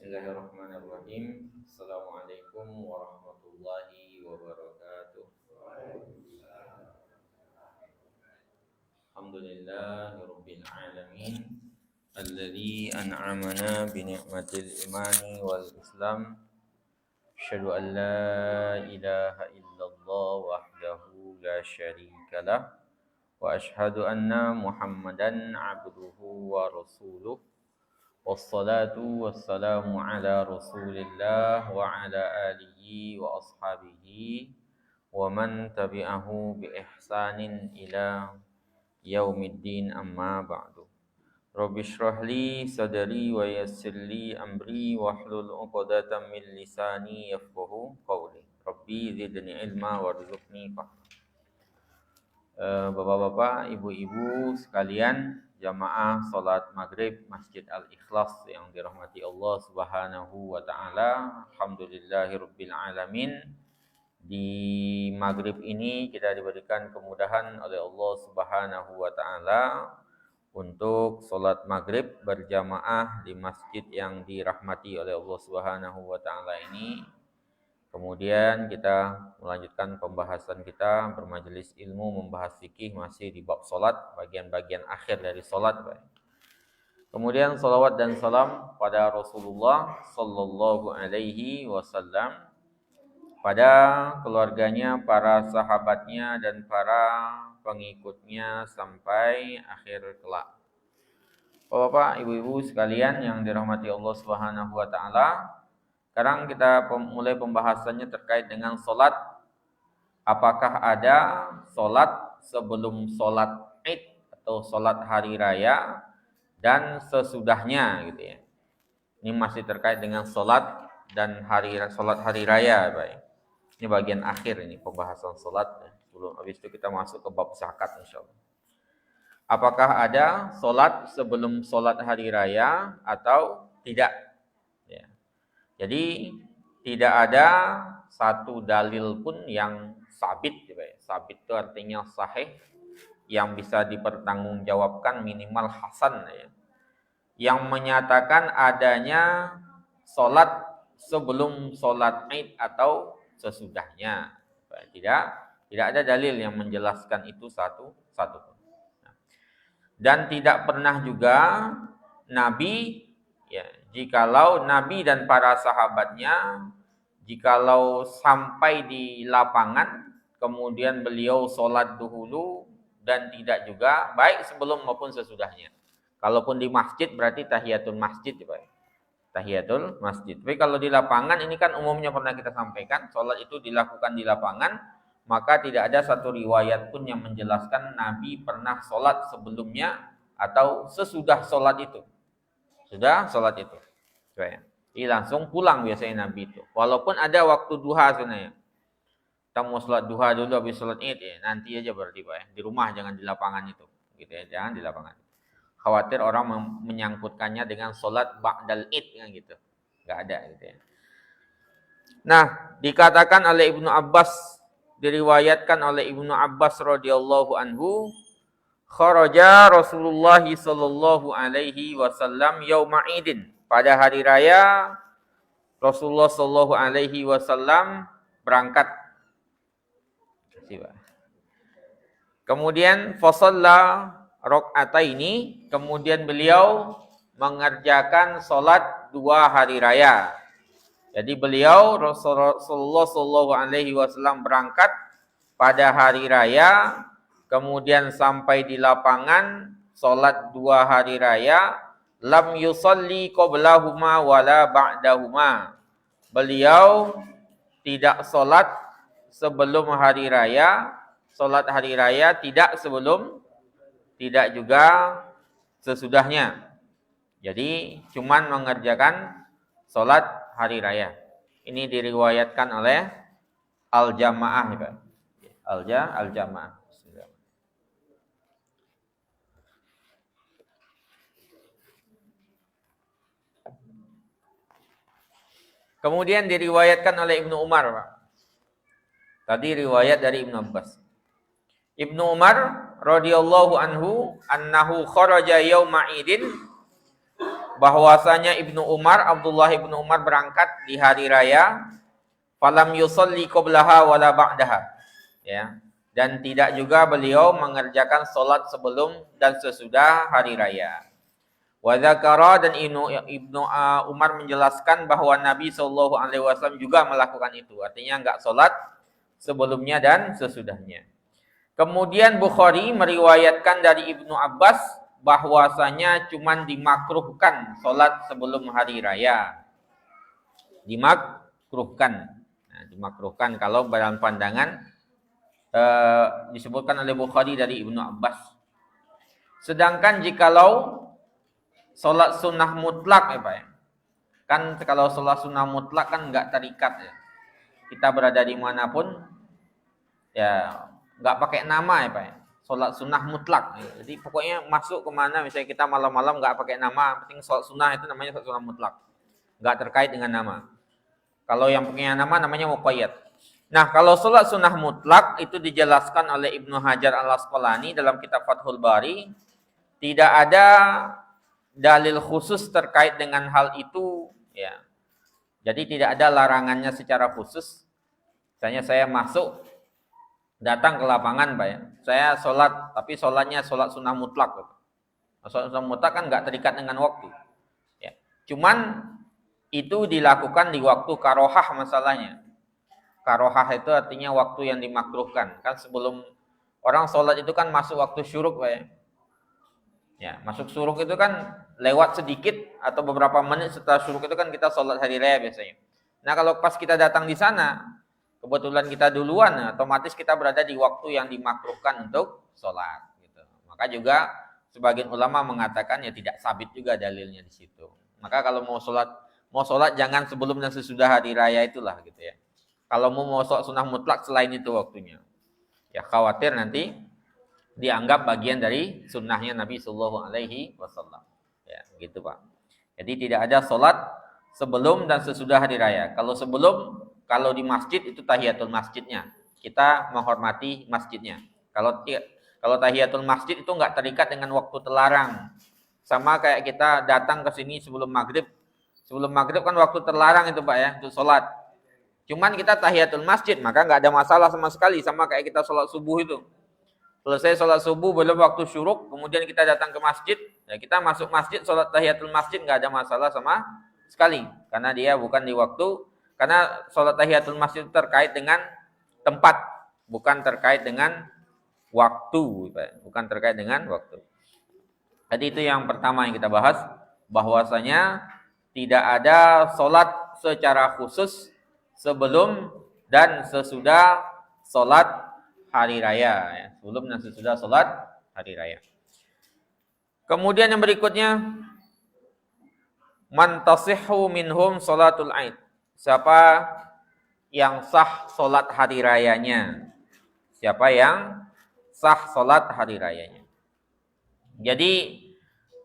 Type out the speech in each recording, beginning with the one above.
Bismillahirrahmanirrahim. Assalamualaikum warahmatullahi wabarakatuh. Alhamdulillahirabbil alamin alladzi an'amana bi ni'matil imani wal islam. Asyhadu an la ilaha illallah wahdahu la syarika lah wa asyhadu anna Muhammadan abduhu wa rasuluh. Wassalatu wassalamu ala rasulillah wa ala alihi wa ashabihi wa man tabi'ahu bi ihsanin ila yaumiddin amma ba'du. Rabbi shrah li sadri wa yassir li amri wahlul 'uqdatam min lisani yafqahu qawli. Rabbi zidni ilma warzuqni fahma. Bapak-bapak, ibu-ibu sekalian, jamaah salat maghrib Masjid Al-Ikhlas yang dirahmati Allah Subhanahu wa taala. Alhamdulillahirabbil alamin. Di maghrib ini kita diberikan kemudahan oleh Allah Subhanahu wa taala untuk salat maghrib berjamaah di masjid yang dirahmati oleh Allah Subhanahu wa taala ini. Kemudian kita melanjutkan pembahasan kita bermajelis ilmu membahas fikih masih di bab salat, bagian-bagian akhir dari salat. Kemudian salawat dan salam pada Rasulullah sallallahu alaihi wasallam, pada keluarganya, para sahabatnya dan para pengikutnya sampai akhir kelak. Bapak, ibu-ibu sekalian yang dirahmati Allah Subhanahu wa taala, sekarang kita mulai pembahasannya terkait dengan solat. Apakah ada solat sebelum solat Id atau solat hari raya dan sesudahnya gitu ya. Ini masih terkait dengan solat dan solat hari raya, baik. Ini bagian akhir ini pembahasan solat. Sebelum habis itu kita masuk ke bab zakat insyaallah. Apakah ada solat sebelum solat hari raya atau tidak? Jadi tidak ada satu dalil pun yang sabit, sabit itu artinya sahih, yang bisa dipertanggungjawabkan minimal hasan, yang menyatakan adanya solat sebelum solat Id atau sesudahnya. Tidak ada dalil yang menjelaskan itu satu pun. Dan tidak pernah juga Nabi, jikalau Nabi dan para sahabatnya, jikalau sampai di lapangan, kemudian beliau sholat dahulu dan tidak juga, baik sebelum maupun sesudahnya. Kalaupun di masjid berarti tahiyatul masjid, tahiyatul masjid. Tapi kalau di lapangan, ini kan umumnya pernah kita sampaikan, sholat itu dilakukan di lapangan, maka tidak ada satu riwayat pun yang menjelaskan Nabi pernah sholat sebelumnya atau sesudah sholat itu. Sudah sholat itu. Jadi langsung pulang biasanya Nabi itu. Walaupun ada waktu duha sebenarnya. Kita mau sholat duha dulu habis sholat Id, nanti aja berarti Pak. Di rumah, jangan di lapangan itu. Gitu ya, jangan di lapangan. Khawatir orang menyangkutkannya dengan sholat ba'dal Id kan gitu. Enggak ada gitu ya. Nah, dikatakan oleh Ibnu Abbas, diriwayatkan oleh Ibnu Abbas radhiyallahu anhu, kharaja Rasulullah sallallahu alaihi wasallam yauma Idin. Pada hari raya Rasulullah sallallahu alaihi wasallam berangkat. Kemudian fasalla rakaataini, kemudian beliau mengerjakan salat 2 hari raya. Jadi beliau Rasulullah sallallahu alaihi wasallam berangkat pada hari raya, kemudian sampai di lapangan salat 2 hari raya, lam yusalli qablahuma wala ba'dahuma. Beliau tidak salat sebelum hari raya, salat hari raya tidak sebelum, tidak juga sesudahnya. Jadi cuman mengerjakan salat hari raya. Ini diriwayatkan oleh Al-Jamaah, Al-Jamaah. Kemudian diriwayatkan oleh Ibnu Umar, Pak. Tadi riwayat dari Ibnu Abbas. Ibnu Umar radhiyallahu anhu annahu kharaja yauma Idin, bahwasanya Abdullah Ibnu Umar berangkat di hari raya, falam yusalli qablaha wala ba'daha. Ya. Dan tidak juga beliau mengerjakan solat sebelum dan sesudah hari raya. Wa dzakara, dan Ibnu Umar menjelaskan bahwa Nabi Shallallahu alaihi wasallam juga melakukan itu. Artinya enggak solat sebelumnya dan sesudahnya. Kemudian Bukhari meriwayatkan dari Ibnu Abbas bahwasanya cuman dimakruhkan solat sebelum hari raya. Dimakruhkan. Nah, dimakruhkan kalau dalam pandangan disebutkan oleh Bukhari dari Ibnu Abbas. Sedangkan jikalau solat sunnah mutlak ya Pak ya. Kan kalau solat sunnah mutlak kan enggak terikat ya. Kita berada di manapun ya enggak pakai nama ya Pak ya. Solat sunnah mutlak. Jadi pokoknya masuk kemana, misalnya kita malam-malam enggak pakai nama, penting solat sunnah itu namanya solat sunnah mutlak. Enggak terkait dengan nama. Kalau yang punya nama namanya muqayyad. Nah, kalau solat sunnah mutlak itu dijelaskan oleh Ibnu Hajar Al-Asqalani dalam kitab Fathul Bari, tidak ada dalil khusus terkait dengan hal itu ya. Jadi tidak ada larangannya secara khusus. Misalnya saya masuk datang ke lapangan Pak ya. Saya sholat, tapi sholatnya sholat sunnah mutlak. Sholat sunnah mutlak kan nggak terikat dengan waktu. Ya. Cuman itu dilakukan di waktu karohah masalahnya. Karohah itu artinya waktu yang dimakruhkan. Kan sebelum orang sholat itu kan masuk waktu syuruk Pak ya. Ya, masuk syuruk itu kan lewat sedikit atau beberapa menit setelah syuruk itu kan kita sholat hari raya biasanya. Nah kalau pas kita datang di sana, kebetulan kita duluan, otomatis kita berada di waktu yang dimakruhkan untuk sholat. Gitu. Maka juga sebagian ulama mengatakan ya tidak sabit juga dalilnya di situ. Maka kalau mau sholat jangan sebelum dan sesudah hari raya itulah gitu ya. Kalau mau sholat sunnah mutlak selain itu waktunya, ya khawatir nanti dianggap bagian dari sunnahnya Nabi Sallallahu Alaihi Wasallam. Ya, gitu Pak. Jadi tidak ada sholat sebelum dan sesudah hari raya. Kalau sebelum, kalau di masjid itu tahiyatul masjidnya. Kita menghormati masjidnya. Kalau tahiyatul masjid itu nggak terikat dengan waktu terlarang. Sama kayak kita datang ke sini sebelum maghrib. Sebelum maghrib kan waktu terlarang itu Pak ya, untuk sholat. Cuman kita tahiyatul masjid, maka nggak ada masalah sama sekali. Sama kayak kita sholat subuh itu. Selesai sholat subuh belum waktu syuruk, kemudian kita datang ke masjid, ya kita masuk masjid sholat tahiyatul masjid nggak ada masalah sama sekali, karena dia bukan di waktu, karena sholat tahiyatul masjid terkait dengan tempat, bukan terkait dengan waktu, bukan terkait dengan waktu. Jadi itu yang pertama yang kita bahas, bahwasanya tidak ada sholat secara khusus sebelum dan sesudah sholat hari raya, ya. Sebelum dan sesudah sholat hari raya. Kemudian yang berikutnya, man tasihhu minhum sholatul aid. Siapa yang sah sholat hari rayanya? Siapa yang sah sholat hari rayanya? Jadi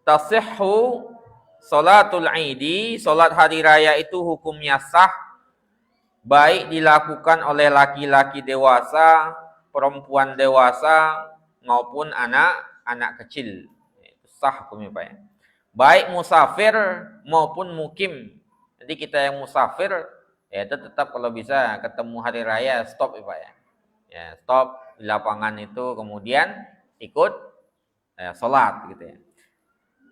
tasihhu sholatul aidi, sholat hari raya itu hukumnya sah, baik dilakukan oleh laki-laki dewasa, perempuan dewasa maupun anak kecil. Itu sah hukumnya Pak ya. Baik musafir maupun mukim. Jadi kita yang musafir ya itu tetap kalau bisa ketemu hari raya stop ya Pak ya. Ya, stop di lapangan itu kemudian ikut sholat gitu ya.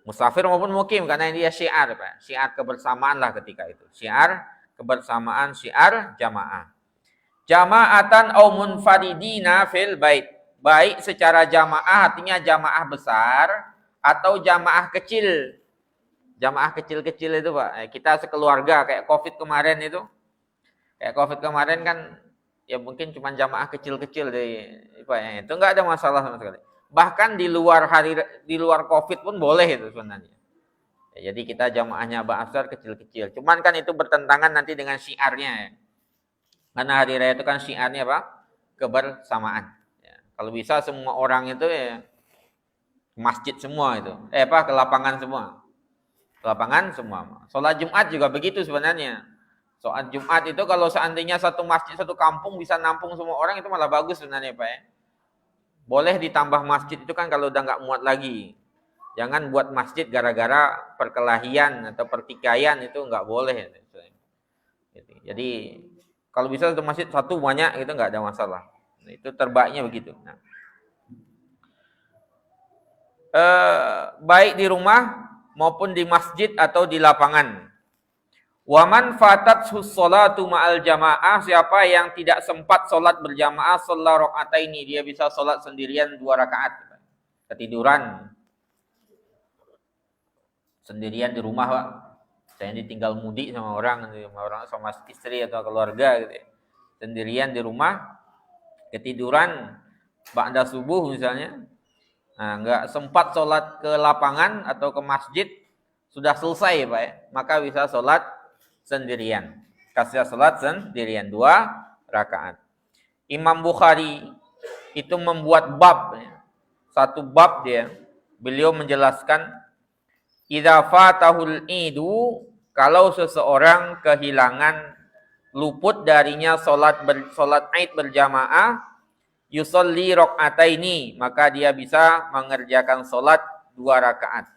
Musafir maupun mukim karena dia syiar Pak. Syiar kebersamaan lah ketika itu. Syiar kebersamaan, syiar jamaah. Jama'atan au munfaridina fil bait. Baik secara jamaah artinya jamaah besar atau jamaah kecil. Jamaah kecil-kecil itu Pak. Kita sekeluarga kayak Covid kemarin itu. Kayak Covid kemarin kan ya mungkin cuma jamaah kecil-kecil Pak ya. Itu enggak ada masalah sama sekali. Bahkan di luar Covid pun boleh itu sebenarnya. Ya, jadi kita jamaahnya besar kecil-kecil. Cuman kan itu bertentangan nanti dengan syiarnya ya. Karena hari raya itu kan syiarnya apa? Kebersamaan. Ya. Kalau bisa semua orang itu ya masjid semua itu. Ke lapangan semua. Ke lapangan semua. Sholat Jumat juga begitu sebenarnya. Sholat Jumat itu kalau seandainya satu masjid, satu kampung bisa nampung semua orang itu malah bagus sebenarnya Pak ya. Boleh ditambah masjid itu kan kalau udah nggak muat lagi. Jangan buat masjid gara-gara perkelahian atau pertikaian, itu nggak boleh. Jadi kalau bisa satu masjid satu banyak itu nggak ada masalah. Nah, itu terbaiknya begitu. Nah, baik di rumah maupun di masjid atau di lapangan. Waman fatat sholatu ma'al jamaah, siapa yang tidak sempat solat berjamaah, sholat rakaataini, dia bisa solat sendirian 2 rakaat. Ketiduran sendirian di rumah, Pak. Saya ditinggal mudik sama orang sama istri atau keluarga gitu ya. Sendirian di rumah, ketiduran ba'da subuh misalnya. Nah, enggak sempat solat ke lapangan atau ke masjid, sudah selesai, Pak ya. Maka bisa solat sendirian. Kasih salat sendirian 2 rakaat. Imam Bukhari itu membuat bab, satu bab dia. Beliau menjelaskan, idza fatahul idu, kalau seseorang kehilangan, luput darinya salat Id berjamaah, yusolli rakaataini, maka dia bisa mengerjakan salat 2 rakaat.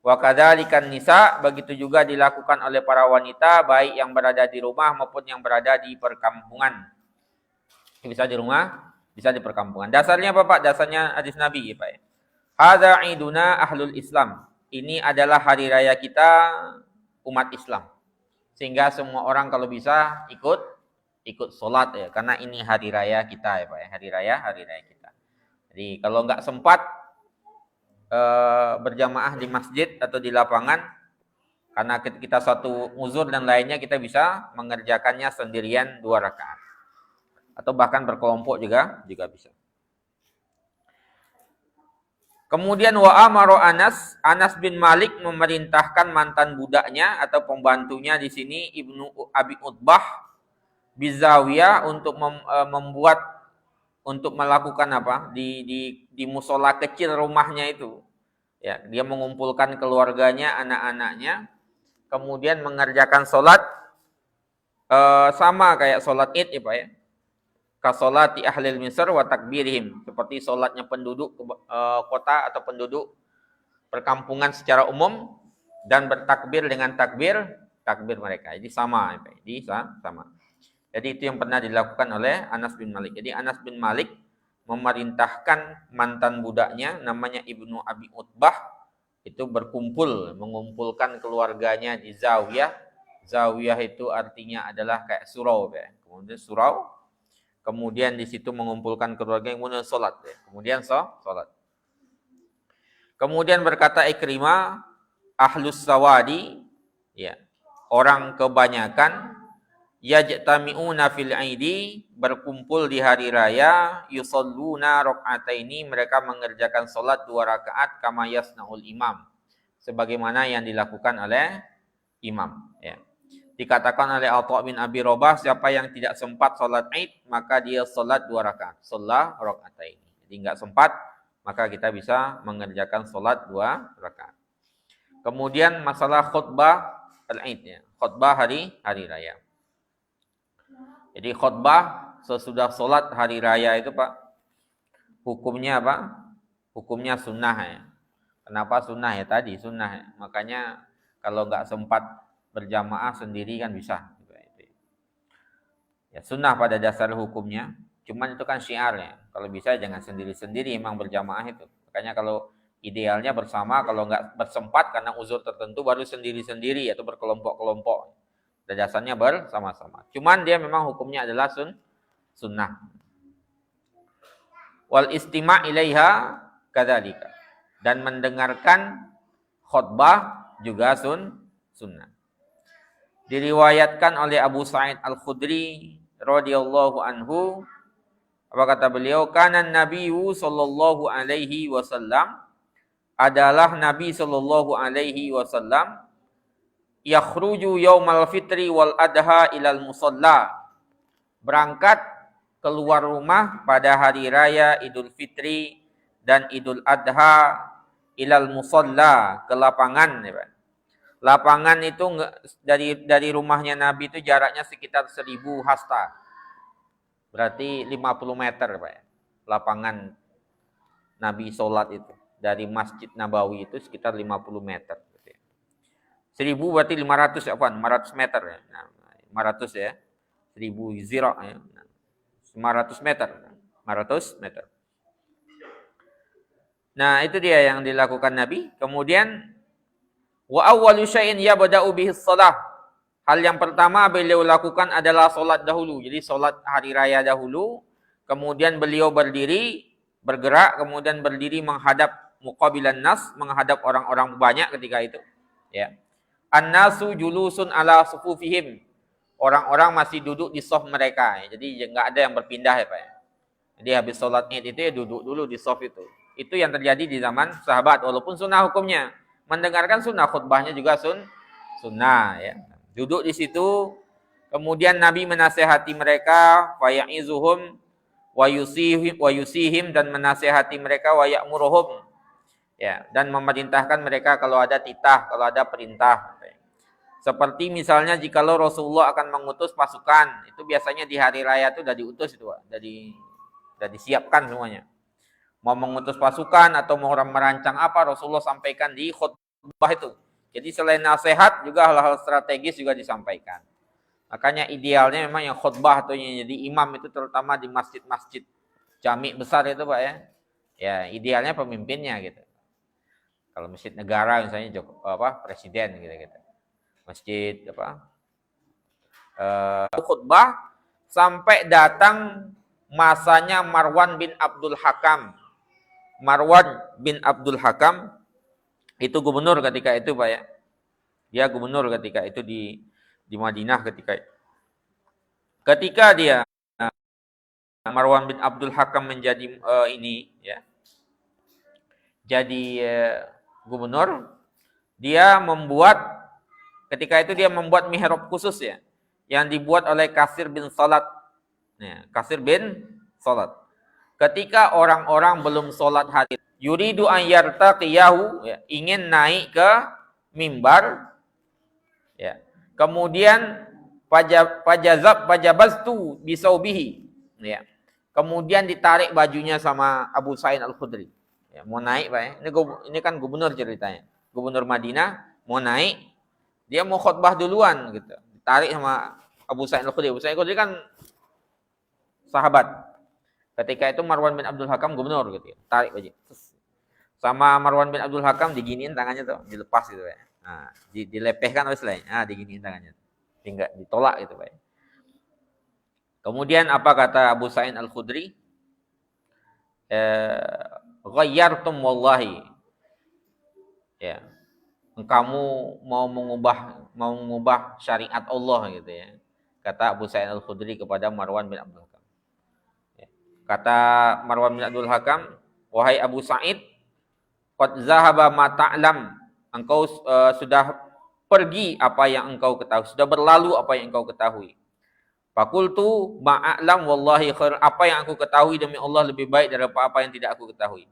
Wa kadzalikan nisa, begitu juga dilakukan oleh para wanita baik yang berada di rumah maupun yang berada di perkampungan. Bisa di rumah, bisa di perkampungan. Dasarnya apa, Pak? Dasarnya hadis Nabi, ya, Pak. Hadza iduna ahlul Islam. Ini adalah hari raya kita umat Islam. Sehingga semua orang kalau bisa ikut salat ya, karena ini hari raya kita ya, Pak. Hari raya kita. Jadi kalau enggak sempat berjamaah di masjid atau di lapangan, karena kita satu uzur dan lainnya, kita bisa mengerjakannya sendirian 2 rakaat atau bahkan berkelompok juga bisa. Kemudian wa amara Anas bin Malik memerintahkan mantan budaknya atau pembantunya di sini Ibnu Abi Utbah bizawiyah untuk melakukan apa? Di musola kecil rumahnya itu. Ya, dia mengumpulkan keluarganya, anak-anaknya, kemudian mengerjakan salat sama kayak salat Id ya, Pak ya. Ka salati ahlil Misr wa takbirihim, seperti salatnya penduduk kota atau penduduk perkampungan secara umum, dan bertakbir dengan takbir mereka. Jadi sama, ya, Pak. Jadi sama. Jadi itu yang pernah dilakukan oleh Anas bin Malik. Jadi Anas bin Malik memerintahkan mantan budaknya namanya Ibnu Abi Utbah itu mengumpulkan keluarganya di zawiyah. Zawiyah itu artinya adalah kayak surau, ya. Kemudian surau, kemudian di situ mengumpulkan keluarga yang kemudian salat, ya. Kemudian salat. Kemudian berkata Ikrimah, ahlus sawadi, ya, orang kebanyakan, yajtami'una fil aidi, berkumpul di hari raya, yusalluna rakaataini, mereka mengerjakan salat 2 rakaat, kama yasnaul imam, sebagaimana yang dilakukan oleh imam, ya. Dikatakan oleh Atha bin Abi Rabah, siapa yang tidak sempat salat Id, maka dia salat 2 rakaat, salat rakaataini. Jadi enggak sempat, maka kita bisa mengerjakan salat 2 rakaat. Kemudian masalah khutbah al-Id, ya, khutbah hari raya. Jadi khutbah sesudah sholat hari raya itu, Pak, hukumnya apa? Hukumnya sunnah ya. Kenapa sunnah ya? Tadi sunnah ya. Makanya kalau nggak sempat berjamaah sendiri kan bisa. Ya, sunnah pada dasar hukumnya. Cuman itu kan syiarnya. Kalau bisa jangan sendiri-sendiri, emang berjamaah itu. Makanya kalau idealnya bersama, kalau nggak bersempat karena uzur tertentu baru sendiri-sendiri atau berkelompok-kelompok. Dasarnya bersama-sama. Cuman dia memang hukumnya adalah sunnah. Wal istima' ilaiha kadzalika. Dan mendengarkan khutbah juga sunnah. Diriwayatkan oleh Abu Sa'id Al-Khudri radhiyallahu anhu, apa kata beliau? Kana Nabiyyu sallallahu alaihi wasallam, adalah Nabi sallallahu alaihi wasallam, yakhruju yaumal fitri wal adha ilal musalla, berangkat keluar rumah pada hari raya Idul Fitri dan Idul Adha, ilal musalla, ke lapangan, ya, Pak. Lapangan itu dari rumahnya Nabi itu jaraknya sekitar 1000 hasta. Berarti 50 meter, Pak. Lapangan Nabi sholat itu. dari Masjid Nabawi itu sekitar 50 meter. 1000 berarti 500 apaan? 500 meter ya. Nah, 500 ya. 1000 zira ya. 500 meter. 500 meter. Nah, itu dia yang dilakukan Nabi. Kemudian wa awwalu syai'in yabda'u bihi shalah. Hal yang pertama beliau lakukan adalah solat dahulu. Jadi solat hari raya dahulu, kemudian beliau berdiri, bergerak, kemudian berdiri menghadap muqabilan nas, menghadap orang-orang banyak ketika itu. Ya. An-nasu julusun ala sufufihim. Orang-orang masih duduk di saf mereka. Jadi enggak ada yang berpindah ya Pak ya. Jadi habis sholat Id itu ya duduk dulu di saf itu. Itu yang terjadi di zaman sahabat. Walaupun sunnah hukumnya. Mendengarkan sunnah, khutbahnya juga sunnah ya. Duduk di situ. Kemudian Nabi menasehati mereka. Wa ya'izuhum wa yusihim dan menasehati mereka wa ya'muruhum. Ya, dan memerintahkan mereka kalau ada titah, kalau ada perintah. Seperti misalnya jikalau Rasulullah akan mengutus pasukan, itu biasanya di hari raya itu sudah diutus itu, sudah disiapkan semuanya. Mau mengutus pasukan atau mau merancang apa, Rasulullah sampaikan di khutbah itu. Jadi selain nasihat juga hal-hal strategis juga disampaikan. Makanya idealnya memang yang khutbah atau yang jadi imam itu terutama di masjid-masjid jami besar itu Pak ya. Ya, idealnya pemimpinnya gitu. Kalau masjid negara misalnya presiden gitu. Masjid khutbah sampai datang masanya Marwan bin Abdul Hakam. Marwan bin Abdul Hakam itu gubernur ketika itu Pak ya. Dia gubernur ketika itu di Madinah ketika dia Marwan bin Abdul Hakam menjadi jadi gubernur, dia membuat mihrab khusus ya, yang dibuat oleh Kasir bin Salat. Ya, Kasir bin Salat. Ketika orang-orang belum sholat hadir, yuridu an yartaqiyahu, ya, ingin naik ke mimbar, ya. Kemudian pajabaztu bisaubihi, ya. Kemudian ditarik bajunya sama Abu Sa'id Al-Khudri. Ya, mau naik Pak ya. Ini kan gubernur ceritanya. Gubernur Madinah mau naik, dia mau khutbah duluan gitu. Ditarik sama Abu Sa'id Al-Khudri. Abu Sa'id Al-Khudri kan sahabat. Ketika itu Marwan bin Abdul Hakam gubernur gitu. Tarik baju. Sama Marwan bin Abdul Hakam diginiin tangannya tuh, dilepas gitu ya. Nah, dilepehkan oleh selain. Nah, diginiin tangannya. Tinggal ditolak gitu Pak. Kemudian apa kata Abu Sa'id Al-Khudri? Ghayyartum wallahi. Ya. Kamu mau mengubah syariat Allah gitu ya. Kata Abu Sa'id Al-Khudri kepada Marwan bin Abdul Hakam. Ya. Kata Marwan bin Abdul Hakam, wahai Abu Sa'id, qad zahaba ma ta'lam. Engkau sudah pergi apa yang engkau ketahui, sudah berlalu apa yang engkau ketahui. Fakultu ma'a'lam wallahi khair. Apa yang aku ketahui demi Allah lebih baik daripada apa yang tidak aku ketahui.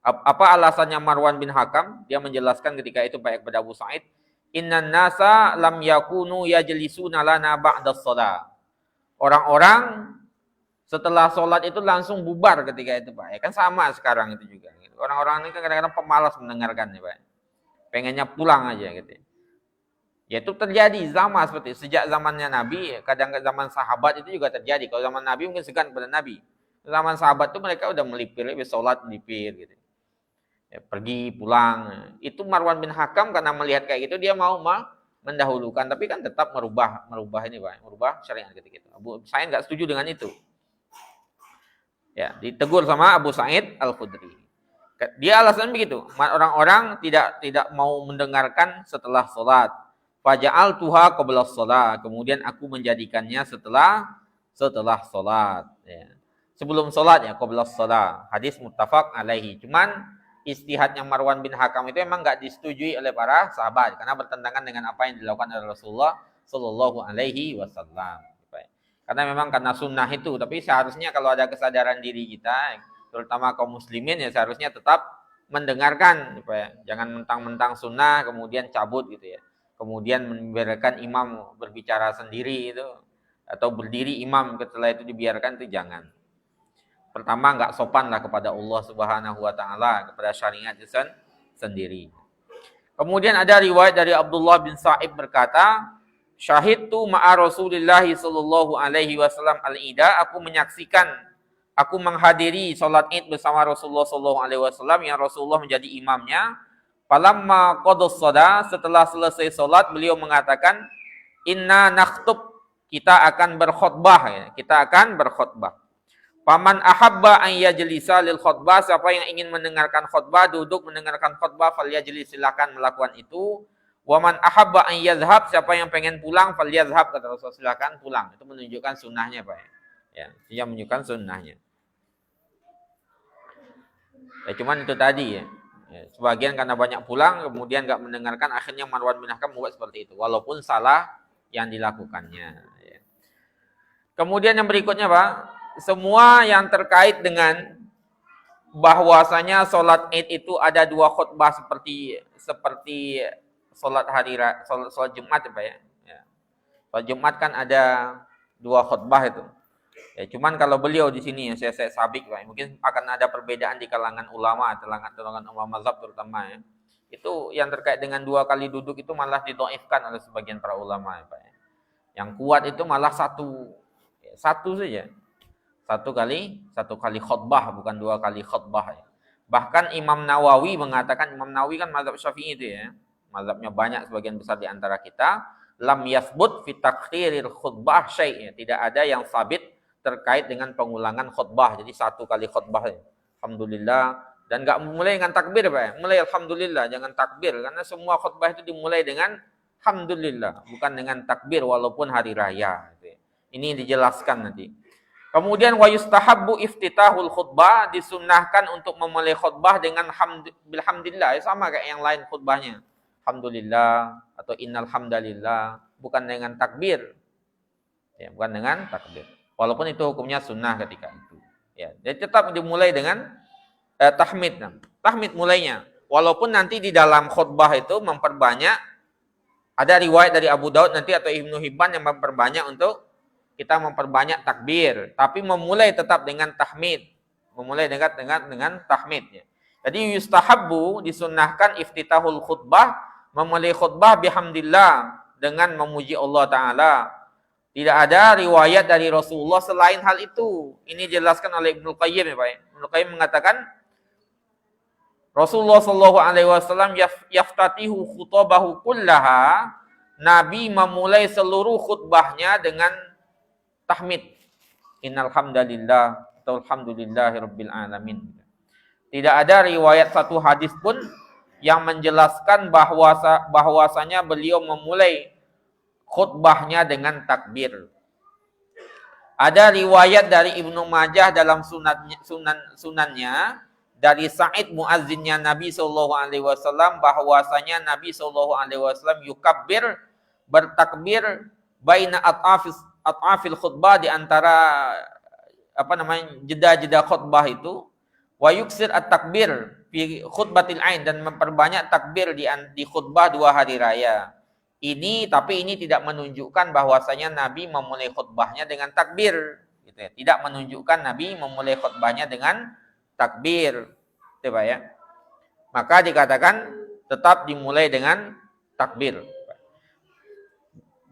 Apa alasannya Marwan bin Hakam? Dia menjelaskan ketika itu baik kepada Abu Sa'id, innan nasa lam yakunu yajlisuna lana ba'da shalah. Orang-orang setelah sholat itu langsung bubar ketika itu Pak. Ya kan sama sekarang itu juga. Orang-orang ini kan kadang-kadang pemalas mendengarkan ya Pak. Pengennya pulang aja gitu. Ya itu terjadi zaman seperti sejak zamannya Nabi, kadang zaman sahabat itu juga terjadi. Kalau zaman Nabi mungkin segan pada Nabi. Zaman sahabat itu mereka udah melipir, sholat melipir gitu. Ya, pergi pulang. Itu Marwan bin Hakam karena melihat kayak gitu dia mau mendahulukan, tapi kan tetap merubah ini Pak, merubah syariat ketika itu. Abu Sa'id enggak setuju dengan itu. Ya, ditegur sama Abu Sa'id Al-Khudri. Dia alasan begitu. Orang-orang tidak mau mendengarkan setelah sholat. Faja'al tuha qabla shalah. Kemudian aku menjadikannya setelah sholat. Ya. Sebelum sholat ya qabla shalah. Hadis muttafaq alaihi. Cuman istihadnya Marwan bin Hakam itu memang enggak disetujui oleh para sahabat karena bertentangan dengan apa yang dilakukan oleh Rasulullah Shallallahu Alaihi Wasallam. Karena memang karena sunnah itu. Tapi seharusnya kalau ada kesadaran diri kita, terutama kaum muslimin ya seharusnya tetap mendengarkan. Jangan mentang-mentang sunnah kemudian cabut gitu ya. Kemudian membiarkan imam berbicara sendiri itu atau berdiri imam setelah itu dibiarkan itu jangan. Pertama, enggak sopan lah kepada Allah Subhanahu wa taala, kepada syariat itu sendiri. Kemudian ada riwayat dari Abdullah bin Sa'ib berkata, syahidtu ma'a Rasulillah sallallahu alaihi wasallam al-ida, aku menghadiri salat Id bersama Rasulullah sallallahu alaihi wasallam yang Rasulullah menjadi imamnya. Falamma qadus shalah, setelah selesai salat beliau mengatakan, inna nakhtub, kita akan berkhutbah ya, kita akan berkhutbah. Paman ahabba an yajlisa lil khutbah, siapa yang ingin mendengarkan khutbah, duduk mendengarkan khutbah, falyajlis, silakan melakukan itu. Waman ahabba an yadhhab, siapa yang pengen pulang, falyadhhab, kata Rasul, silakan pulang. Itu menunjukkan sunnahnya, Pak. Ya, dia menunjukkan sunnahnya. Ya, cuman itu tadi ya. Ya, sebagian karena banyak pulang, kemudian enggak mendengarkan, akhirnya Marwan bin Hakam membuat seperti itu. Walaupun salah yang dilakukannya. Ya. Kemudian yang berikutnya, Pak, semua yang terkait dengan bahwasanya sholat Id itu ada dua khutbah seperti sholat sholat Jumat ya Pak ya. Sholat Jumat kan ada dua khutbah itu. Ya, cuman kalau beliau di sini yang saya sabik Pak, mungkin akan ada perbedaan di kalangan ulama, kalangan ulama mazhab terutama ya. Itu yang terkait dengan dua kali duduk itu malah didhaifkan oleh sebagian para ulama ya Pak ya. Yang kuat itu malah satu saja. Satu kali khutbah, bukan dua kali khutbah ya. Bahkan Imam Nawawi mengatakan, Imam Nawawi kan mazhab Syafi'i itu ya. Mazhabnya banyak sebagian besar di antara kita, lam yasbut fi takhiril khutbah syai', tidak ada yang sabit terkait dengan pengulangan khutbah. Jadi satu kali khutbah ya. Alhamdulillah, dan enggak mulai dengan takbir Pak ya. Mulai alhamdulillah, jangan takbir, karena semua khutbah itu dimulai dengan alhamdulillah, bukan dengan takbir walaupun hari raya gitu ya. Ini dijelaskan nanti. Kemudian wa yustahabbu iftitahul khutbah, disunnahkan untuk memulai khutbah dengan bilhamdillah, sama kayak yang lain khutbahnya. Alhamdulillah atau innal hamdalillah, bukan dengan takbir. Ya, bukan dengan takbir. Walaupun itu hukumnya sunnah ketika itu. Ya, jadi tetap dimulai dengan tahmid. Tahmid mulainya. Walaupun nanti di dalam khutbah itu memperbanyak, ada riwayat dari Abu Daud nanti atau Ibnu Hibban yang memperbanyak untuk kita memperbanyak takbir, tapi memulai tetap dengan tahmid, memulai dengan tahmidnya. Jadi yustahabbu, disunnahkan iftitahul khutbah, memulai khutbah bihamdillah, dengan memuji Allah Ta'ala. Tidak ada riwayat dari Rasulullah selain hal itu. Ini dijelaskan oleh Ibnu Qayyim ya Pak. Ibnu Qayyim mengatakan Rasulullah sallallahu alaihi wasallam yaftatihu khutabahu kullaha, Nabi memulai seluruh khutbahnya dengan tahmid. Innal hamdalillah atau alhamdulillahirabbil alamin. Tidak ada riwayat satu hadis pun yang menjelaskan bahwasanya beliau memulai khutbahnya dengan takbir. Ada riwayat dari Ibnu Majah dalam sunannya dari Sa'id muazzinnya Nabi sallallahu alaihi wasallam, bahwasanya Nabi sallallahu alaihi wasallam yukabbir, bertakbir baina at'afil khutbah, di antara jeda-jeda khutbah itu, wa yuksir at-takbir fi khutbatil ain, dan memperbanyak takbir di khutbah dua hari raya. Tapi ini tidak menunjukkan bahwasanya Nabi memulai khutbahnya dengan takbir, gitu ya. Tidak menunjukkan Nabi memulai khutbahnya dengan takbir, gitu Pak ya. Maka dikatakan tetap dimulai dengan takbir.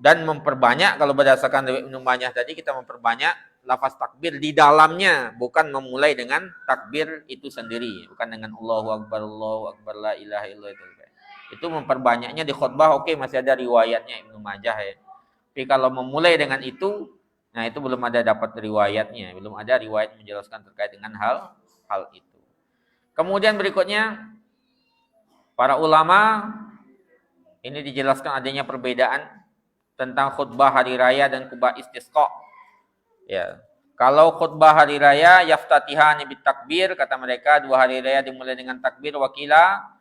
Dan memperbanyak, kalau berdasarkan riwayat Ibnu Majah tadi, kita memperbanyak lafaz takbir di dalamnya, bukan memulai dengan takbir itu sendiri, bukan dengan Allahu Akbar la ilaha illallah. Itu memperbanyaknya di khutbah, oke, masih ada riwayatnya Ibnu Majah ya. Tapi kalau memulai dengan itu, nah itu belum ada dapat riwayatnya, belum ada riwayat menjelaskan terkait dengan hal itu. Kemudian berikutnya, para ulama ini dijelaskan adanya perbedaan tentang khutbah hari raya dan khutbah istisqa. Ya. Kalau khutbah hari raya yaftatihani bit takbir, kata mereka dua hari raya dimulai dengan takbir, wakila,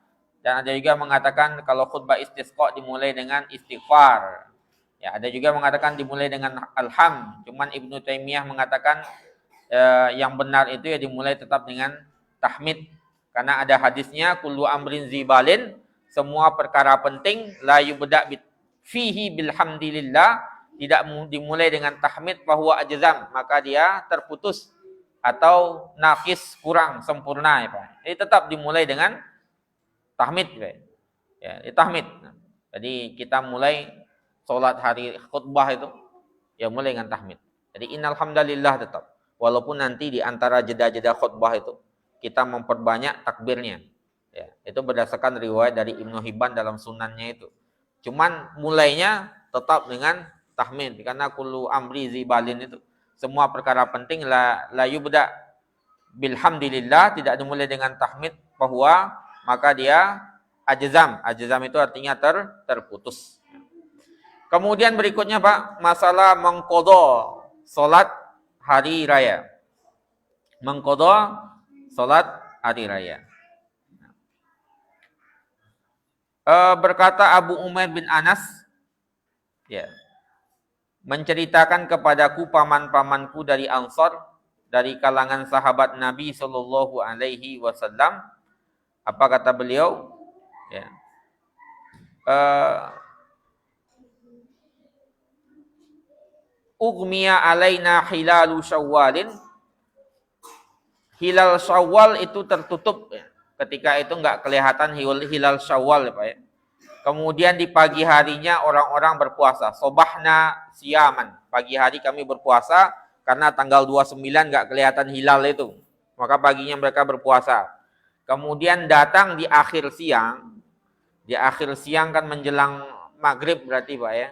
dan ada juga mengatakan kalau khutbah istisqa dimulai dengan istighfar. Ya, ada juga mengatakan dimulai dengan alham. Cuman Ibnu Taimiyah mengatakan yang benar itu ya dimulai tetap dengan tahmid, karena ada hadisnya kullu amrin zibalin, semua perkara penting la yubda bit fihi bilhamdilillah, tidak dimulai dengan tahmid, bahwa ajzam, maka dia terputus atau naqis kurang sempurna ya Pak. Jadi tetap dimulai dengan tahmid Pak. Ya, tahmid. Jadi kita mulai sholat hari khutbah itu ya mulai dengan tahmid. Jadi innal hamdalillah tetap. Walaupun nanti di antara jeda-jeda khutbah itu kita memperbanyak takbirnya. Ya, itu berdasarkan riwayat dari Ibnu Hibban dalam sunannya itu. Cuman mulainya tetap dengan tahmid karena kullu amri zibalin itu. Semua perkara penting la yubda bilhamdilillah, tidak dimulai dengan tahmid bahwa maka dia ajzam. Ajzam itu artinya terputus. Kemudian berikutnya Pak, masalah mengqadha salat hari raya. Mengqadha salat hari raya. Berkata Abu Umair bin Anas, ya, menceritakan kepadaku paman-pamanku dari Ansar, dari kalangan sahabat Nabi Shallallahu Alaihi Wasallam. Apa kata beliau? Ya, Ugmiya alaina hilalu syawalin. Hilal Syawal itu tertutup ya. Ketika itu enggak kelihatan hilal Syawal ya Pak ya. Kemudian di pagi harinya orang-orang berpuasa. Sobahna siyaman. Pagi hari kami berpuasa karena tanggal 29 enggak kelihatan hilal itu. Maka paginya mereka berpuasa. Kemudian datang di akhir siang. Di akhir siang kan menjelang maghrib berarti Pak ya.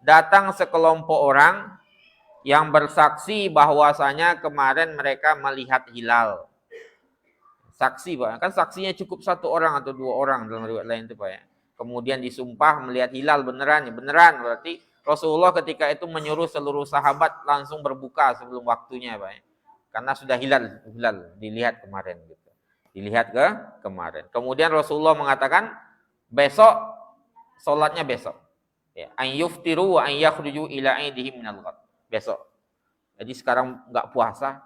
Datang sekelompok orang yang bersaksi bahwasanya kemarin mereka melihat hilal. Saksi Pak, kan saksinya cukup satu orang atau dua orang dalam riwayat lain itu Pak ya. Kemudian disumpah melihat hilal beneran berarti Rasulullah ketika itu menyuruh seluruh sahabat langsung berbuka sebelum waktunya Pak ya. Karena sudah hilal dilihat kemarin gitu. Dilihat kemarin. Kemudian Rasulullah mengatakan besok salatnya besok. Ya, an yuftiru wa an yakhruju ila aidihim minal ghad. Besok. Jadi sekarang enggak puasa,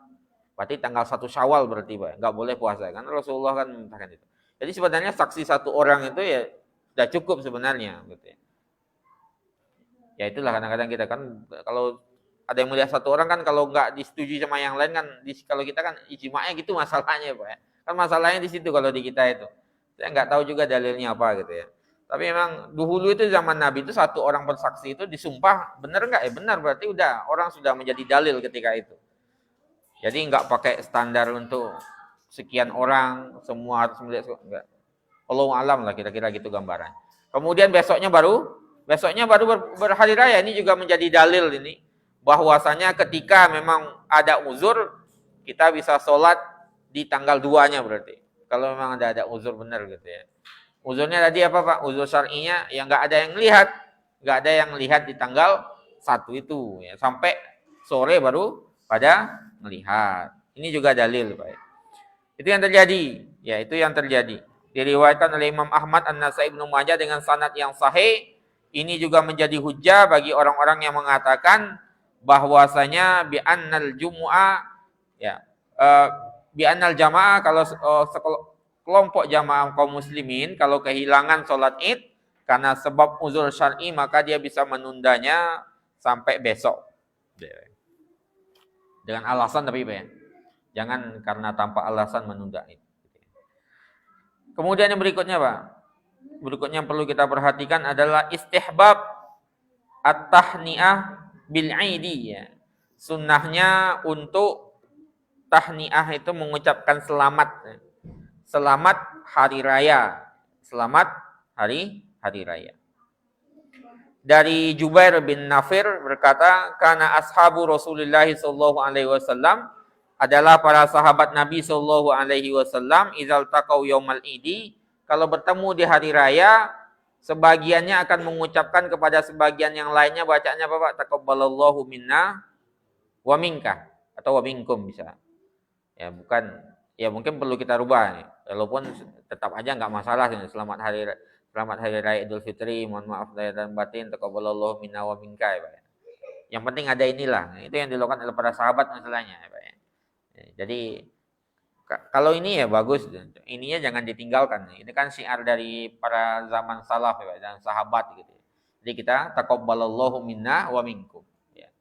berarti tanggal 1 Syawal berarti Pak, enggak boleh puasa kan Rasulullah kan mengatakan itu. Jadi sebenarnya saksi satu orang itu ya sudah cukup sebenarnya gitu ya. Ya itulah kadang-kadang kita kan kalau ada yang melihat satu orang kan kalau enggak disetujui sama yang lain kan kalau kita kan ijma'nya gitu masalahnya Pak ya. Kan masalahnya di situ kalau di kita itu. Saya enggak tahu juga dalilnya apa gitu ya. Tapi memang dahulu itu zaman Nabi itu satu orang bersaksi itu disumpah benar enggak? Benar berarti udah orang sudah menjadi dalil ketika itu. Jadi enggak pakai standar untuk sekian orang semua harus melihat enggak. Allahu alam lah kira-kira gitu gambaran. Kemudian besoknya baru berhari raya ini juga menjadi dalil ini bahwasanya ketika memang ada uzur kita bisa sholat di tanggal 2-nya berarti. Kalau memang ada uzur benar gitu ya. Uzurnya tadi apa Pak? Uzur syar'inya yang enggak ada yang lihat. Enggak ada yang lihat di tanggal 1 itu ya. Sampai sore baru pada melihat. Ini juga dalil Pak. Itu yang terjadi. Ya, itu yang terjadi. Diriwayatkan oleh Imam Ahmad, An-Nasai, Ibnu Majah dengan sanad yang sahih. Ini juga menjadi hujjah bagi orang-orang yang mengatakan bahwasanya bi annal jumu'ah ya bi annal jamaah kalau kelompok jamaah kaum muslimin kalau kehilangan sholat id karena sebab uzur syar'i maka dia bisa menundanya sampai besok. Dengan alasan tapi ya. Jangan karena tanpa alasan menunda id. Kemudian yang berikutnya Pak. Berikutnya yang perlu kita perhatikan adalah istihbab at-tahni'ah bil aidi ya. Sunnahnya untuk tahni'ah itu mengucapkan selamat. Selamat hari raya. Selamat hari raya. Dari Jubair bin Nafir berkata, "Kana ashabu Rasulullah sallallahu alaihi wasallam adalah para sahabat Nabi sallallahu alaihi wasallam idzal taqau yaumal idi, kalau bertemu di hari raya, sebagiannya akan mengucapkan kepada sebagian yang lainnya bacaannya apa Pak? Taqabbalallahu minna wa minka atau wa minkum bisa. Ya, bukan ya mungkin perlu kita rubah nih. Walaupun tetap aja enggak masalah nih. Selamat hari raya Idul Fitri, mohon maaf lahir dan batin, taqabbalallahu minna wa minka ya Pak. Yang penting ada inilah. Itu yang dilakukan oleh para sahabat masalahnya ya Pak. Jadi kalau ini ya bagus, ininya jangan ditinggalkan. Ini kan syiar dari para zaman salaf ya Pak, dan sahabat gitu. Jadi kita taqabbalallahu minna wa minkum. Ya.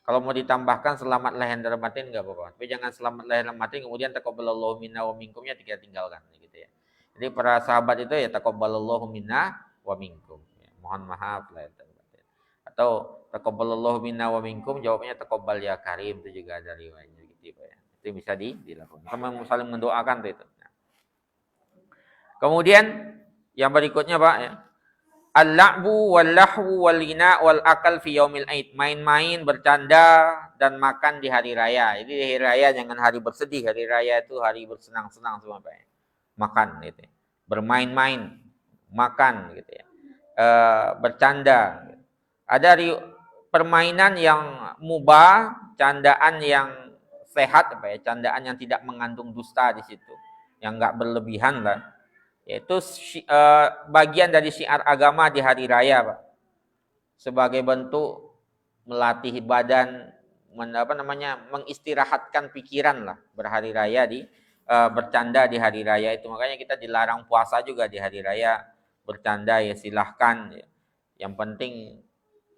Kalau mau ditambahkan selamat lahir dan batin enggak apa-apa. Tapi jangan selamat lahir dan batin kemudian taqabbalallahu minna wa minkumnya tinggalkan gitu ya. Jadi para sahabat itu ya taqabbalallahu minna wa minkum. Ya, mohon maaf lahir dan batin. Atau taqabbalallahu minna wa minkum jawabnya taqabbal ya karim, itu juga ada riwayatnya gitu ya. Itu bisa dilakukan. Sama saling mendoakan itu. Nah. Kemudian yang berikutnya Pak ya. Al-la'bu wal-lahwu wal-ghina wal-akal fi yaumil aid. Main-main, bercanda dan makan di hari raya. Jadi di hari raya jangan hari bersedih. Hari raya itu hari bersenang-senang semua Pak ya. Makan gitu ya. Bermain-main, makan gitu ya. Bercanda. Ada permainan yang mubah, candaan yang sehat Pak ya. Candaan yang tidak mengandung dusta di situ. Yang enggak berlebihan lah. Yaitu bagian dari syiar agama di hari raya, Pak. Sebagai bentuk melatih badan, mengistirahatkan pikiran lah berhari raya bercanda di hari raya itu. Makanya kita dilarang puasa juga di hari raya, bercanda ya silahkan. Ya. Yang penting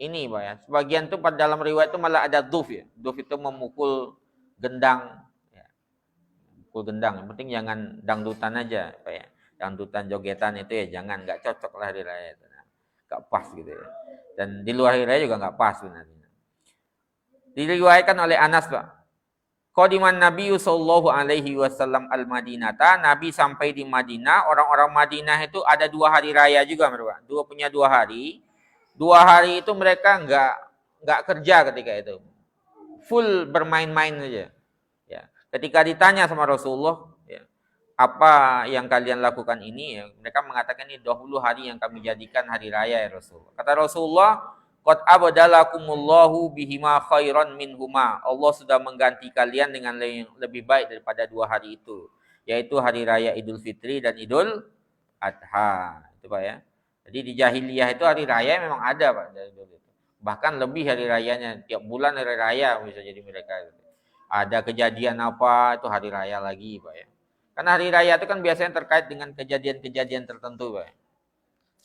ini, Pak ya. Sebagian tuh pada dalam riwayat itu malah ada dhuf ya. Dhuf itu memukul gendang. Ya. Mukul gendang. Yang penting jangan dangdutan aja, Pak ya. Dangdutan jogetan itu ya jangan, nggak cocok lah hari raya itu, nggak pas gitu ya. Dan di luar hari raya juga nggak pas sebenarnya. Diriwayatkan oleh Anas Pak, qadiman Nabi sallallahu alaihi wasallam al-Madinata, Nabi sampai di Madinah, orang-orang Madinah itu ada 2 hari raya juga mereka, punya 2 hari. 2 hari itu mereka nggak kerja ketika itu, full bermain-main saja. Ya. Ketika ditanya sama Rasulullah, apa yang kalian lakukan ini? Ya, mereka mengatakan ini dahulu hari yang kami jadikan hari raya ya Rasulullah. Kata Rasulullah, qad abdalakumullahu bihima khairan minhuma. Allah sudah mengganti kalian dengan lebih baik daripada 2 hari itu, yaitu hari raya Idul Fitri dan Idul Adha. Itu Pak ya. Jadi di jahiliyah itu hari raya memang ada Pak. Bahkan lebih hari rayanya, tiap bulan hari raya bisa jadi mereka. Ada kejadian apa itu hari raya lagi Pak ya. Karena hari raya itu kan biasanya terkait dengan kejadian-kejadian tertentu, Pak.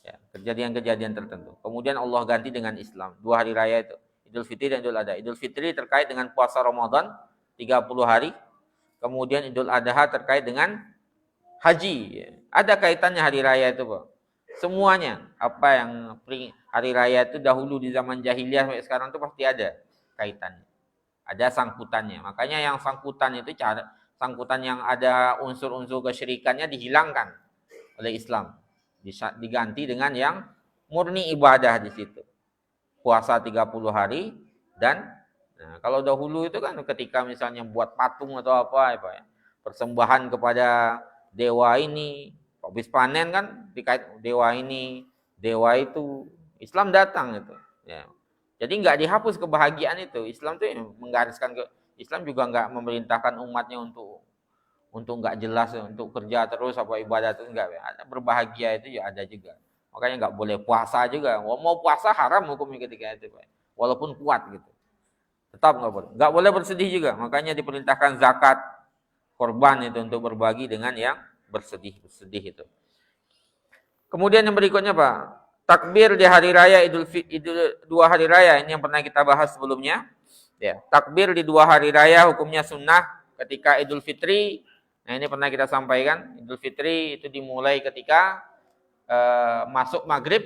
Ya, kejadian-kejadian tertentu. Kemudian Allah ganti dengan Islam. 2 hari raya itu, Idul Fitri dan Idul Adha. Idul Fitri terkait dengan puasa Ramadan 30 hari. Kemudian Idul Adha terkait dengan haji. Ada kaitannya hari raya itu, Pak. Semuanya, apa yang hari raya itu dahulu di zaman jahiliyah sampai sekarang itu pasti ada kaitannya. Ada sangkutannya. Makanya yang sangkutan itu sangkutan yang ada unsur-unsur kesyirikannya dihilangkan oleh Islam. Diganti dengan yang murni ibadah di situ. Puasa 30 hari dan kalau dahulu itu kan ketika misalnya buat patung atau apa ya, persembahan kepada dewa ini, habis panen kan dikait dewa ini, dewa itu, Islam datang itu. Ya. Jadi nggak dihapus kebahagiaan itu. Islam tuh menggariskan Islam juga nggak memerintahkan umatnya untuk nggak jelas, untuk kerja terus apa ibadah terus, nggak. Ada berbahagia itu ya ada juga. Makanya nggak boleh puasa juga. Mau puasa haram hukumnya ketika itu, Pak. Walaupun kuat gitu. Tetap nggak boleh. Nggak boleh bersedih juga. Makanya diperintahkan zakat, korban itu untuk berbagi dengan yang bersedih itu. Kemudian yang berikutnya Pak, takbir di hari raya Idul 2 hari raya ini yang pernah kita bahas sebelumnya. Ya, takbir di 2 hari raya hukumnya sunnah. Ketika Idul Fitri, nah ini pernah kita sampaikan, Idul Fitri itu dimulai ketika masuk maghrib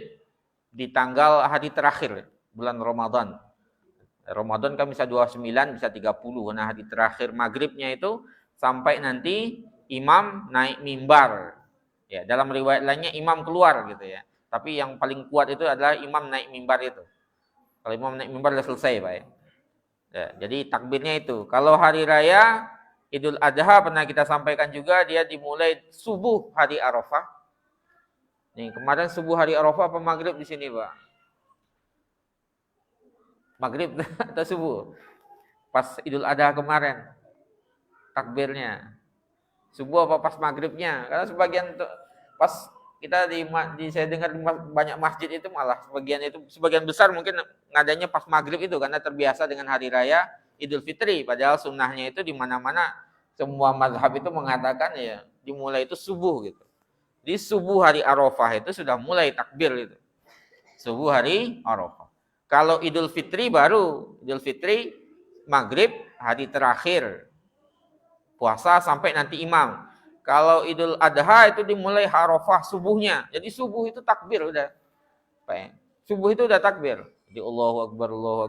di tanggal hari terakhir bulan Ramadan. Ramadan kan bisa 29, bisa 30. Nah hari terakhir maghribnya itu sampai nanti imam naik mimbar. Ya, dalam riwayat lainnya imam keluar gitu ya. Tapi yang paling kuat itu adalah imam naik mimbar itu. Kalau imam naik mimbar sudah selesai Pak ya. Ya, jadi takbirnya itu. Kalau hari raya Idul Adha pernah kita sampaikan juga, dia dimulai subuh hari Arafah. Nih, kemarin subuh hari Arafah apa maghrib di sini, Pak? Maghrib atau subuh? Pas Idul Adha kemarin takbirnya. Subuh apa pas maghribnya? Karena sebagian pas kita saya dengar banyak masjid itu malah sebagian besar mungkin ngadanya pas maghrib itu karena terbiasa dengan hari raya Idul Fitri, padahal sunnahnya itu di mana-mana semua mazhab itu mengatakan ya dimulai itu subuh gitu. Di subuh hari Arafah itu sudah mulai takbir itu. Subuh hari Arafah. Kalau Idul Fitri baru Idul Fitri maghrib hari terakhir puasa sampai nanti imam. Kalau Idul Adha itu dimulai Arafah subuhnya. Jadi subuh itu takbir udah. Pak ya. Subuh itu udah takbir. Jadi Allahu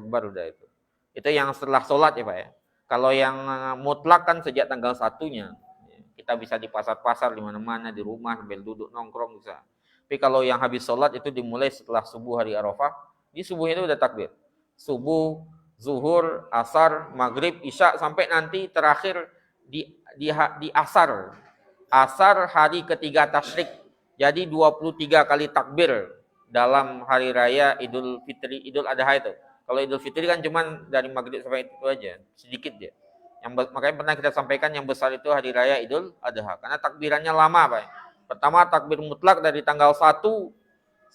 Akbar udah itu. Itu yang setelah sholat ya Pak ya. Kalau yang mutlak kan sejak tanggal 1-nya. Kita bisa di pasar-pasar, di mana-mana, di rumah, sambil duduk nongkrong bisa. Tapi kalau yang habis sholat itu dimulai setelah subuh hari Arafah. Di subuh itu udah takbir. Subuh, zuhur, asar, maghrib, isya, sampai nanti terakhir di asar. Asar hari ketiga tasyrik. Jadi 23 kali takbir dalam hari raya Idul Fitri, Idul Adha itu. Kalau Idul Fitri kan cuma dari maghrib sampai itu aja, sedikit ya. Makanya pernah kita sampaikan yang besar itu hari raya Idul Adha. Karena takbirannya lama Pak. Pertama takbir mutlak dari tanggal 1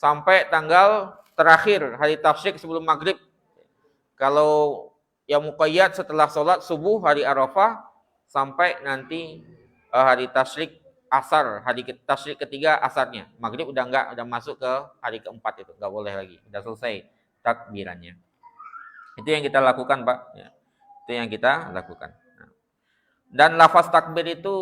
sampai tanggal terakhir hari tasyrik sebelum maghrib. Kalau yang muqayyad setelah sholat subuh hari Arafah sampai nanti hari tasyrik asar, hari tasyrik ketiga asarnya. Maghrib udah enggak, udah masuk ke hari keempat itu, enggak boleh lagi. Udah selesai takbirannya. Itu yang kita lakukan, Pak. Ya. Itu yang kita lakukan. Dan lafaz takbir itu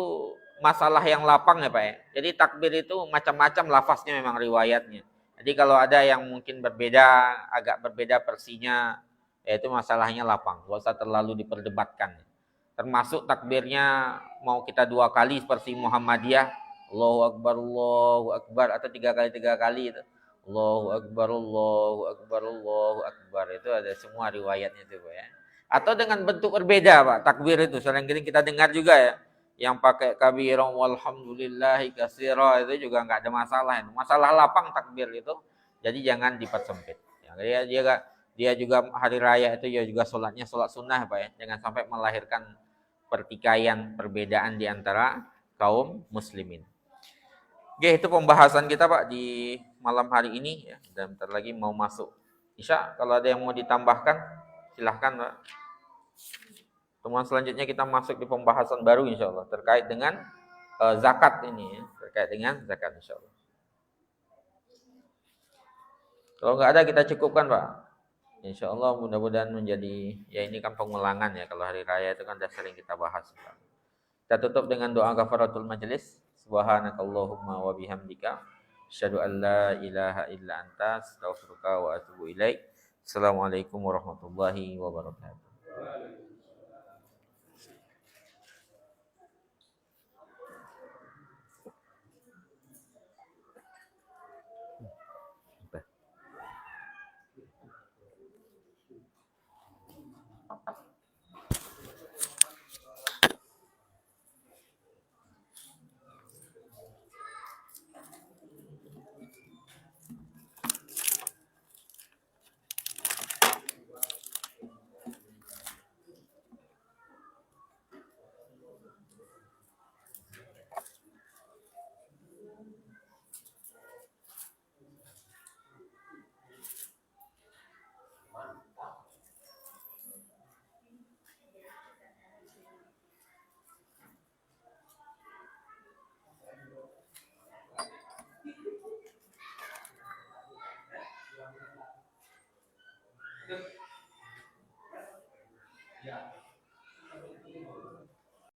masalah yang lapang ya Pak ya. Jadi takbir itu macam-macam lafaznya memang riwayatnya. Jadi kalau ada yang mungkin berbeda, agak berbeda versinya, ya itu masalahnya lapang. Gak usah terlalu diperdebatkan. Termasuk takbirnya mau kita 2 kali seperti Muhammadiyah, Allahu Akbar, atau 3 kali itu. Allahu Akbar, Allahu Akbar. Itu ada semua riwayatnya itu Pak ya. Atau dengan bentuk berbeda Pak, takbir itu sering kita dengar juga ya. Yang pakai kabiran walhamdulillahi katsira itu juga enggak ada masalah itu. Masalah lapang takbir itu. Jadi jangan dipersempit. Ya, dia juga hari raya itu ya juga sholatnya sholat sunnah Pak ya. Jangan sampai melahirkan pertikaian, perbedaan di antara kaum muslimin. Oke, itu pembahasan kita Pak di malam hari ini ya. Dan bentar lagi mau masuk Isya. Kalau ada yang mau ditambahkan silahkan Pak. Temuan selanjutnya kita masuk di pembahasan baru insya Allah terkait dengan zakat ini ya. Terkait dengan zakat insya Allah. Kalau nggak ada kita cukupkan Pak. Insya Allah mudah-mudahan menjadi, ya ini kan pengulangan ya. Kalau hari raya itu kan sudah sering kita bahas Pak. Kita tutup dengan doa kafaratul majelis. Subhanakallahumma wa bihamdika asyhadu an la ilaha illa anta astaghfiruka wa atubu ilaik. Assalamualaikum warahmatullahi wabarakatuh.